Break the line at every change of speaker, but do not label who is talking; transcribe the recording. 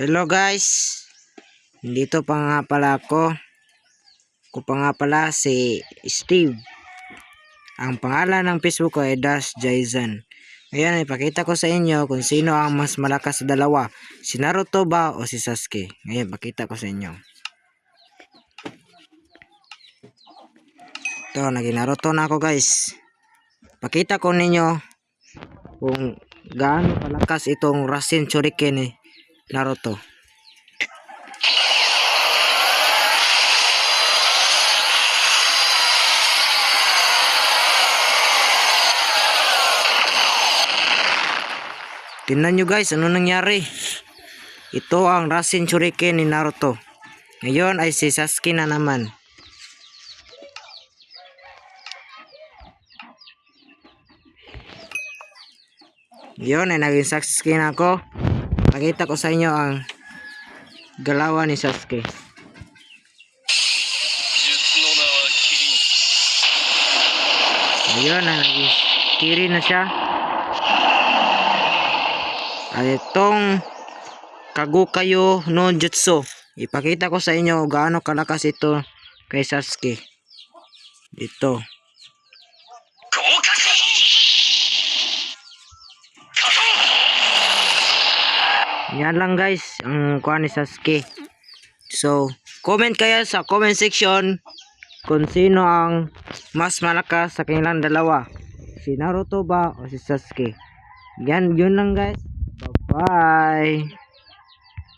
Hello guys, dito pa nga pala ako. Ako pa nga pala si Steve. Ang pangalan ng Facebook ko ay Dash Jason. Ngayon ipakita ko sa inyo kung sino ang mas malakas sa dalawa, si Naruto ba o si Sasuke. Ngayon pakita ko sa inyo. Ito, naging Naruto na ako guys. Pakita ko ninyo kung gaano kalakas itong Rasen Shuriken ni Naruto. Tingnan nyo guys, ano nangyari? Ito ang Rasen Shuriken ni Naruto. Ngayon ay si Sasuke na naman. Ngayon ay naging Sasuke na ako. Nakita ko sa inyo ang galawan ni Sasuke. Ngayon ay naging Kirin na siya. At itong Kagukayo no Jutsu, ipakita ko sa inyo gaano kalakas ito kay Sasuke. Dito. Yan lang guys ang kuha ni Sasuke. So, comment kayo sa comment section kung sino ang mas malakas sa kanilang dalawa. Si Naruto ba o si Sasuke? Yan, yun lang guys. Bye-bye.